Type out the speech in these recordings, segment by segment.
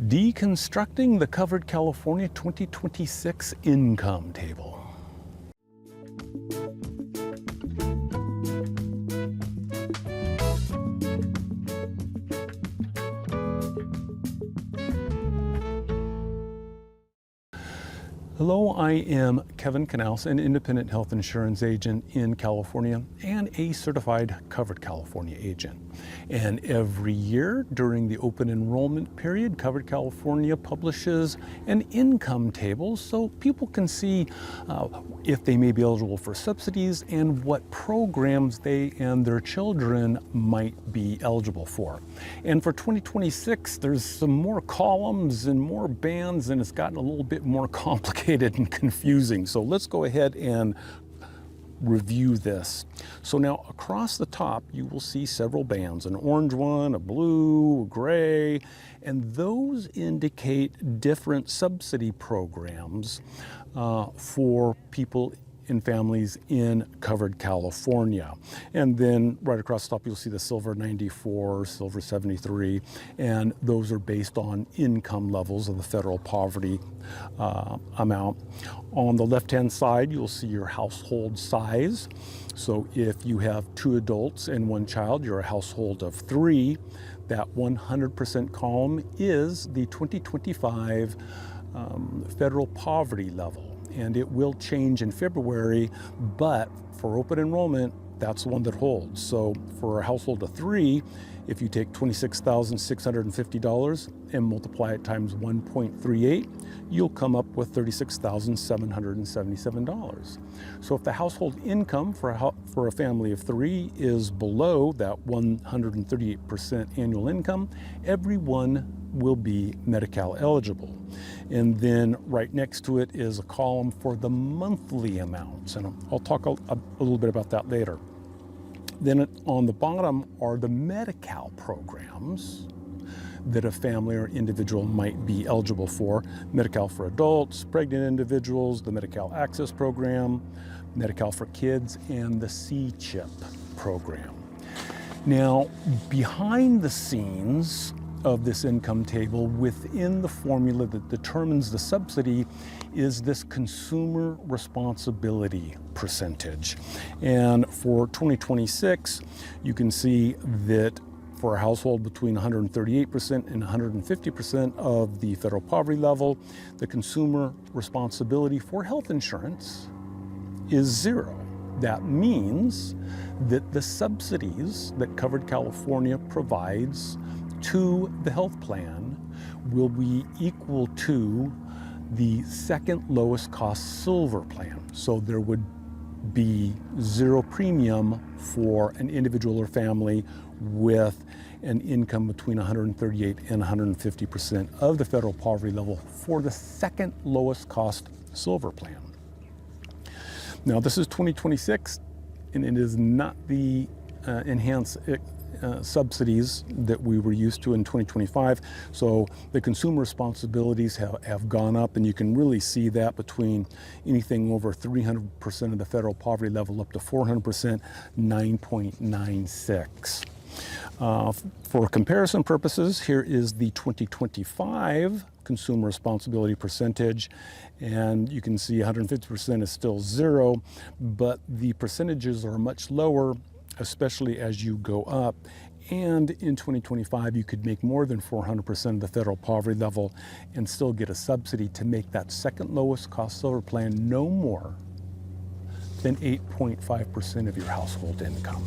Deconstructing the Covered California 2026 income table. Hello, I am Kevin Canals, an independent health insurance agent in California and a certified Covered California agent. And every year during the open enrollment period, Covered California publishes an income table so people can see if they may be eligible for subsidies and what programs they and their children might be eligible for. And for 2026, there's some more columns and more bands, and it's gotten a little bit more complicated and confusing. So let's go ahead and review this. So now across the top, you will see several bands, an orange one, a blue, a gray, and those indicate different subsidy programs for people and families in Covered California. And then right across the top, you'll see the silver 94, silver 73, and those are based on income levels of the federal poverty amount. On the left-hand side, you'll see your household size. So if you have 2 adults and 1 child, you're a household of 3. That 100% column is the 2025 federal poverty level. And it will change in February, but for open enrollment, that's the one that holds. So for a household of 3, if you take $26,650 and multiply it times 1.38, you'll come up with $36,777. So if the household income for a family of 3 is below that 138% annual income, everyone will be Medi-Cal eligible. And then right next to it is a column for the monthly amounts, and I'll talk a little bit about that later. Then on the bottom are the Medi-Cal programs that a family or individual might be eligible for. Medi-Cal for adults, pregnant individuals, the Medi-Cal Access Program, Medi-Cal for kids, and the C-CHIP program. Now, behind the scenes of this income table, within the formula that determines the subsidy, is this consumer responsibility percentage. And for 2026, you can see that for a household between 138% and 150% of the federal poverty level, the consumer responsibility for health insurance is 0. That means that the subsidies that Covered California provides to the health plan will be equal to the second lowest cost silver plan. So there would be 0 premium for an individual or family with an income between 138 and 150% of the federal poverty level for the second lowest cost silver plan. Now this is 2026, and it is not the enhanced subsidies that we were used to in 2025. So the consumer responsibilities have gone up, and you can really see that between anything over 300% of the federal poverty level up to 400%, 9.96. For comparison purposes, here is the 2025 consumer responsibility percentage, and you can see 150% is still 0, but the percentages are much lower, especially as you go up. And in 2025, you could make more than 400% of the federal poverty level and still get a subsidy to make that second lowest cost silver plan no more than 8.5% of your household income.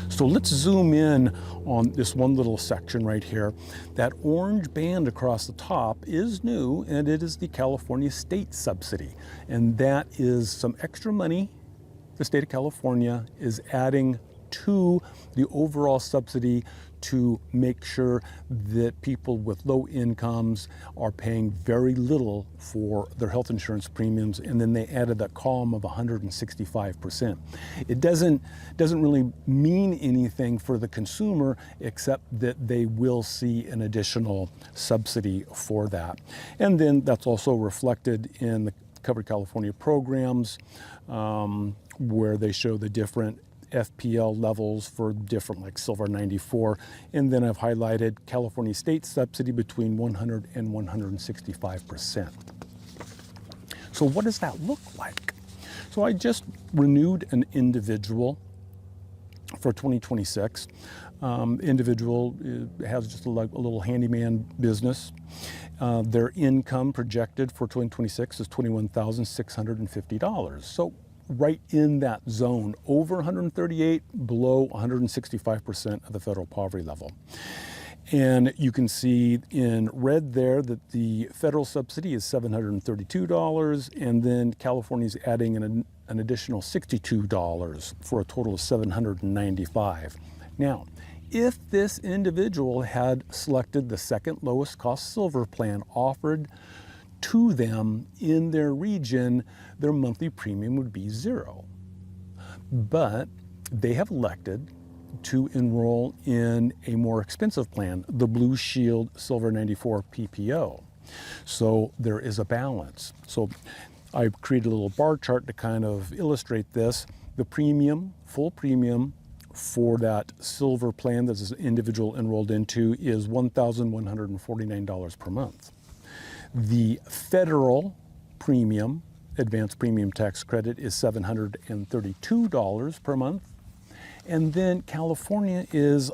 So let's zoom in on this one little section right here. That orange band across the top is new, and it is the California state subsidy. And that is some extra money the state of California is adding to the overall subsidy to make sure that people with low incomes are paying very little for their health insurance premiums, and then they added that column of 165%. It doesn't really mean anything for the consumer except that they will see an additional subsidy for that. And then that's also reflected in the Covered California programs, where they show the different FPL levels for different, like Silver 94. And then I've highlighted California state subsidy between 100 and 165%. So what does that look like? So I just renewed an individual for 2026. Individual has just a little handyman business. Their income projected for 2026 is $21,650. So right in that zone, over 138, below 165% of the federal poverty level. And you can see in red there that the federal subsidy is $732, and then California's adding an additional $62 for a total of $795. Now, if this individual had selected the second lowest cost silver plan offered to them in their region, their monthly premium would be $0. But they have elected to enroll in a more expensive plan, the Blue Shield Silver 94 PPO. So there is a balance. So I've created a little bar chart to kind of illustrate this. The premium, full premium for that silver plan that this individual enrolled into is $1,149 per month. The federal premium, advanced premium tax credit, is $732 per month. And then California is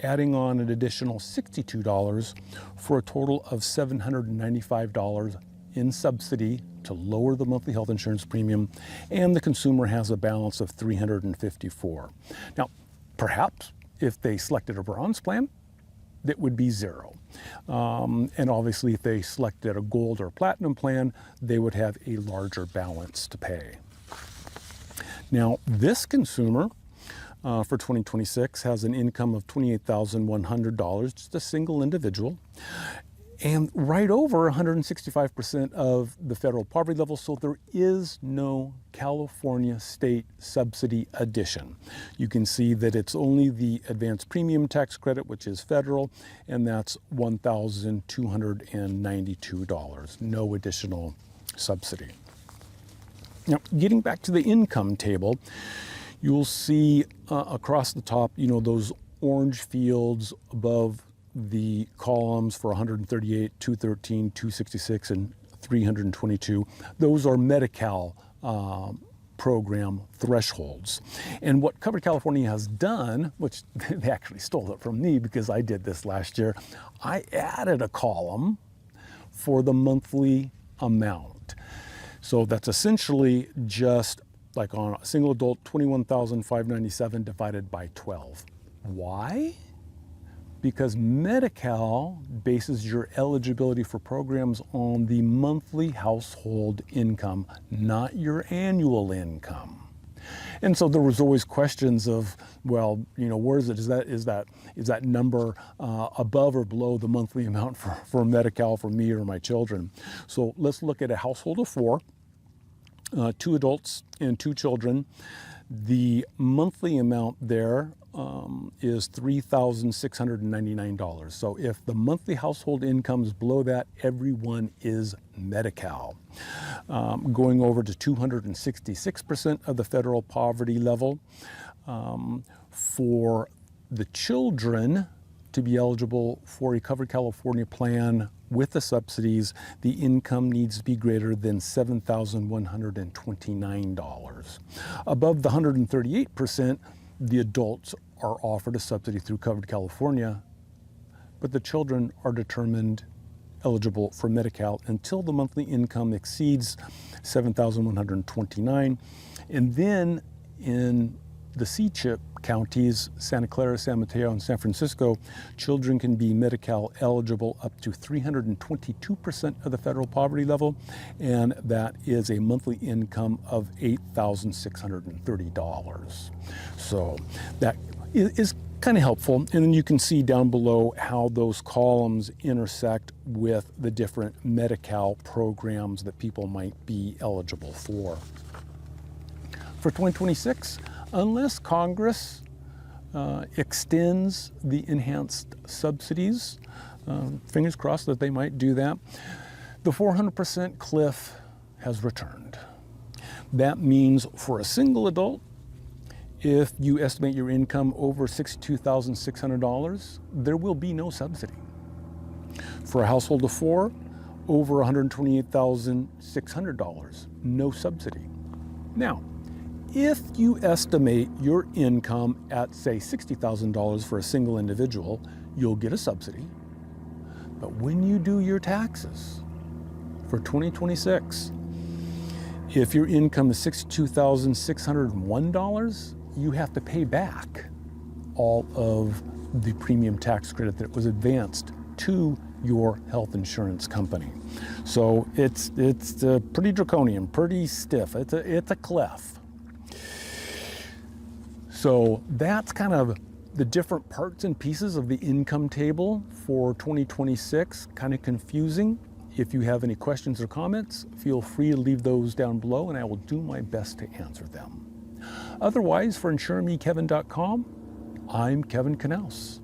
adding on an additional $62 for a total of $795 in subsidy to lower the monthly health insurance premium, and the consumer has a balance of $354. Now, perhaps if they selected a bronze plan, that would be $0. And obviously if they selected a gold or platinum plan, they would have a larger balance to pay. Now, this consumer for 2026 has an income of $28,100, just a single individual, and right over 165% of the federal poverty level, so there is no California state subsidy addition. You can see that it's only the advanced premium tax credit, which is federal, and that's $1,292, no additional subsidy. Now, getting back to the income table, you'll see across the top, those orange fields above the columns for 138, 213, 266, and 322. Those are Medi-Cal program thresholds. And what Covered California has done, which they actually stole it from me because I did this last year, I added a column for the monthly amount. So that's essentially just like on a single adult, $21,597 divided by 12. Why? Because Medi-Cal bases your eligibility for programs on the monthly household income, not your annual income. And so there was always questions of, well, where is it? Is that number above or below the monthly amount for Medi-Cal for me or my children? So let's look at a household of 4, 2 adults and 2 children. The monthly amount there is $3,699. So if the monthly household income is below that, everyone is Medi-Cal. Going over to 266% of the federal poverty level. For the children to be eligible for a Covered California plan with the subsidies, the income needs to be greater than $7,129. Above the 138%, the adults are offered a subsidy through Covered California, but the children are determined eligible for Medi-Cal until the monthly income exceeds $7,129. And then in the C-CHIP counties, Santa Clara, San Mateo, and San Francisco, children can be Medi-Cal eligible up to 322% of the federal poverty level, and that is a monthly income of $8,630. So that is kind of helpful. And then you can see down below how those columns intersect with the different Medi-Cal programs that people might be eligible for. For 2026, unless Congress extends the enhanced subsidies, fingers crossed that they might do that, the 400% cliff has returned. That means for a single adult, If you estimate your income over $62,600, there will be no subsidy. For a household of 4, over $128,600, no subsidy. Now, if you estimate your income at, say, $60,000 for a single individual, you'll get a subsidy. But when you do your taxes for 2026, if your income is $62,601, you have to pay back all of the premium tax credit that was advanced to your health insurance company. So it's pretty draconian, pretty stiff. It's a cliff. So that's kind of the different parts and pieces of the income table for 2026. Kind of confusing. If you have any questions or comments, feel free to leave those down below and I will do my best to answer them. Otherwise, for InsureMeKevin.com, I'm Kevin Knaus.